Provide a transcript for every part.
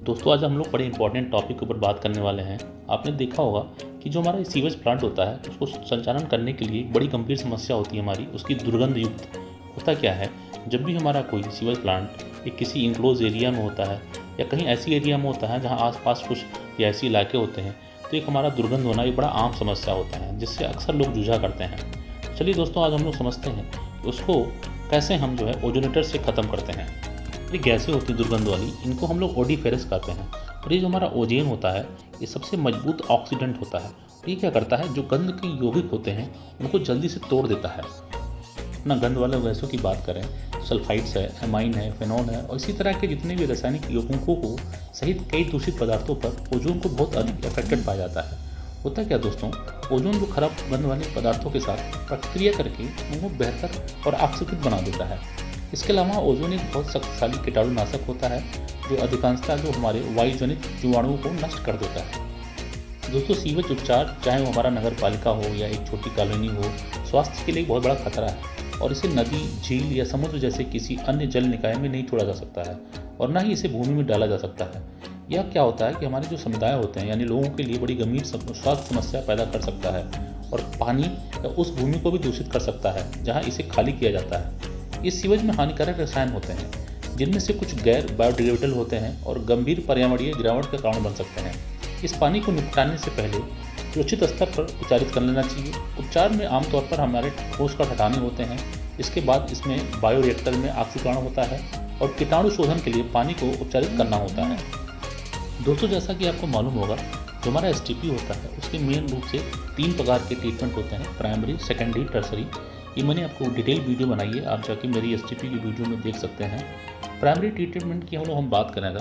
दोस्तों आज हम लोग बड़े इंपॉर्टेंट टॉपिक के ऊपर बात करने वाले हैं। आपने देखा होगा कि जो हमारा सीवेज प्लांट होता है उसको संचालन करने के लिए एक बड़ी गंभीर समस्या होती है हमारी, उसकी दुर्गंध युक्त। होता क्या है, जब भी हमारा कोई सीवेज प्लांट एक किसी इंक्लोज एरिया में होता है या कहीं ऐसी एरिया में होता है जहाँ आसपास कुछ ऐसे इलाके होते हैं, तो एक हमारा दुर्गंध होना एक बड़ा आम समस्या होता है जिससे अक्सर लोग जूझा करते हैं। चलिए दोस्तों, आज हम लोग समझते हैं कि उसको कैसे हम ओजोनेटर से ख़त्म करते हैं। ये गैसें होती हैं दुर्गंध वाली, इनको हम लोग ओडीफेरस कहते हैं। और ये जो हमारा ओजोन होता है ये सबसे मजबूत ऑक्सीडेंट होता है। और ये क्या करता है, जो गंध के यौगिक होते हैं उनको जल्दी से तोड़ देता है। अपना गंध वाले गैसों की बात करें, सल्फाइड्स है, एमाइन है, फेनॉल है और इसी तरह के जितने भी रासायनिक यौगिकों को सहित कई दूषित पदार्थों पर ओजोन को बहुत अधिक अफेक्टेड पाया जाता है। होता क्या दोस्तों, ओजोन जो खराब गंध वाले पदार्थों के साथ प्रक्रिया करके उनको बेहतर और ऑक्सीकृत बना देता है। इसके अलावा ओजोन एक बहुत शक्तिशाली कीटाणुनाशक होता है जो अधिकांशतः जो हमारे वायुजनित जीवाणुओं को नष्ट कर देता है। दोस्तों, सीवेज उपचार चाहे वो हमारा नगर पालिका हो या एक छोटी कॉलोनी हो, स्वास्थ्य के लिए बहुत बड़ा खतरा है और इसे नदी, झील या समुद्र जैसे किसी अन्य जल निकाय में नहीं छोड़ा जा सकता है और ना ही इसे भूमि में डाला जा सकता है। यह क्या होता है कि हमारे जो समुदाय होते हैं यानी लोगों के लिए बड़ी गंभीर स्वास्थ्य समस्या पैदा कर सकता है और पानी या उस भूमि को भी दूषित कर सकता है जहाँ इसे खाली किया जाता है। इस सीवेज में हानिकारक रसायन होते हैं जिनमें से कुछ गैर बायोडिग्रेडेबल होते हैं और गंभीर पर्यावरणीय गिरावट का कारण बन सकते हैं। इस पानी को निपटाने से पहले सुरक्षित स्तर पर उपचारित कर लेना चाहिए। उपचार में आमतौर पर हमारे ठोस का हटाने होते हैं। इसके बाद इसमें बायोरिएक्टर में ऑक्सीकरण होता है और कीटाणु शोधन के लिए पानी को उपचारित करना होता है। दोस्तों, जैसा कि आपको मालूम होगा, जो हमारा STP होता है उसके मेन रूप से 3 प्रकार के ट्रीटमेंट होते हैं, प्राइमरी, सेकेंडरी, टर्सरी। ये मैंने आपको डिटेल वीडियो बनाई है, आप जाके मेरी STP की वीडियो में देख सकते हैं। प्राइमरी ट्रीटमेंट की हम बात करें अगर,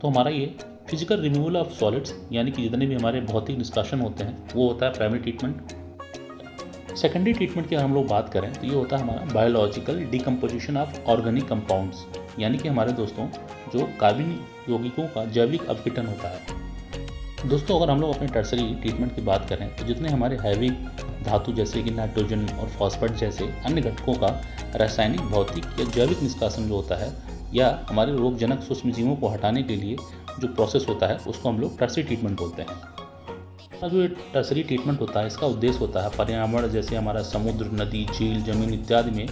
तो हमारा ये फिजिकल रिमूवल ऑफ सॉलिड्स यानी कि जितने भी हमारे भौतिक निष्कासन होते हैं वो होता है प्राइमरी ट्रीटमेंट। सेकेंडरी ट्रीटमेंट की अगर हम लोग बात करें तो ये होता है हमारा biological decomposition of organic compounds, यानी कि हमारे दोस्तों जो कार्बन यौगिकों का जैविक अपघटन होता है। दोस्तों, अगर हम लोग अपने टर्सरी ट्रीटमेंट की बात करें तो जितने हमारे हैवी धातु जैसे कि नाइट्रोजन और फॉस्फेट जैसे अन्य घटकों का रासायनिक, भौतिक या जैविक निष्कासन जो होता है या हमारे रोगजनक सूक्ष्म जीवों को हटाने के लिए जो प्रोसेस होता है उसको हम लोग टर्सरी ट्रीटमेंट बोलते हैं। जो टर्सरी ट्रीटमेंट होता है इसका उद्देश्य होता है पर्यावरण जैसे हमारा समुद्र, नदी, झील, जमीन इत्यादि में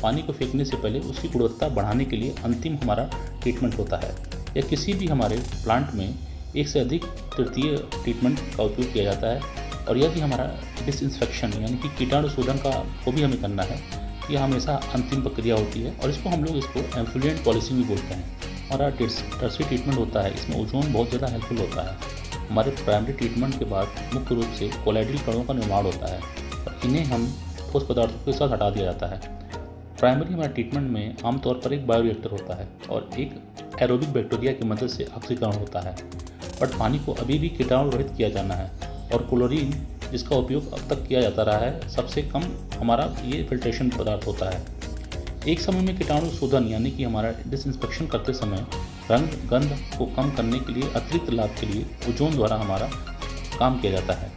पानी को फेंकने से पहले उसकी गुणवत्ता बढ़ाने के लिए अंतिम हमारा ट्रीटमेंट होता है। या किसी भी हमारे प्लांट में एक से अधिक तृतीय ट्रीटमेंट का उपयोग किया जाता है। और यह भी हमारा डिसइंफेक्शन यानी कि कीटाणु शोधन का को भी हमें करना है। यह हमेशा अंतिम प्रक्रिया होती है और इसको हम लोग एफ्लुएंट पॉलिसी भी बोलते हैं। हमारा टर्सरी ट्रीटमेंट होता है, इसमें ओजोन बहुत ज़्यादा हेल्पफुल होता है। हमारे प्राइमरी ट्रीटमेंट के बाद मुख्य रूप से कोलाइडल कणों का निर्माण होता है और इन्हें हम ठोस पदार्थों के साथ हटा दिया जाता है। प्राइमरी हमारे ट्रीटमेंट में आमतौर पर एक बायोरिएक्टर होता है और एक एरोबिक बैक्टीरिया की मदद से ऑक्सीकरण होता है। बट पानी को अभी भी कीटाणु रहित किया जाना है और क्लोरीन जिसका उपयोग अब तक किया जाता रहा है सबसे कम हमारा ये फिल्ट्रेशन पदार्थ होता है। एक समय में कीटाणु शोधन यानी कि हमारा डिसइंफेक्शन करते समय रंग गंध को कम करने के लिए अतिरिक्त लाभ के लिए ओजोन द्वारा हमारा काम किया जाता है।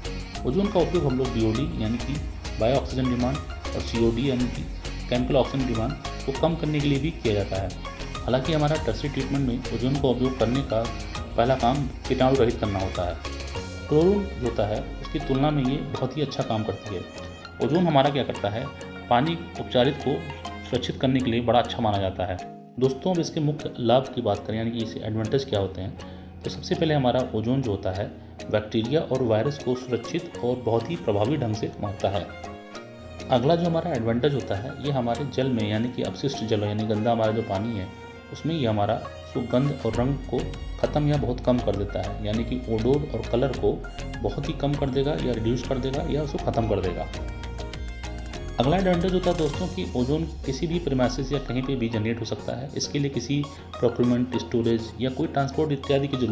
ओजोन का उपयोग हम लोग BOD यानी कि बायो ऑक्सीजन डिमांड और COD यानी कि केमिकल ऑक्सीजन डिमांड को कम करने के लिए भी किया जाता है। हालांकि हमारा टर्सरी ट्रीटमेंट में ओजोन का उपयोग करने का पहला काम कीटाणु रहित करना होता है। क्लोरीन जो होता है उसकी तुलना में ये बहुत ही अच्छा काम करती है। ओजोन हमारा क्या करता है, पानी उपचारित को सुरक्षित करने के लिए बड़ा अच्छा माना जाता है। दोस्तों, अब इसके मुख्य लाभ की बात करें यानी कि इससे एडवांटेज क्या होते हैं, तो सबसे पहले हमारा ओजोन जो होता है बैक्टीरिया और वायरस को सुरक्षित और बहुत ही प्रभावी ढंग से मारता है। अगला जो हमारा एडवांटेज होता है ये हमारे जल में यानी कि अपशिष्ट जल यानी गंदा हमारा जो पानी है उसमें ये हमारा सुगंध और रंग को ख़त्म या बहुत कम कर देता है, यानी कि ओडोर और कलर को बहुत ही कम कर देगा या रिड्यूस कर देगा या उसको ख़त्म कर देगा। अगला एडवांटेज होता है दोस्तों कि ओजोन किसी भी प्रीमाइसेस या कहीं पे भी जनरेट हो सकता है। इसके लिए किसी प्रोक्यूरमेंट, स्टोरेज या कोई ट्रांसपोर्ट इत्यादि की जरूरत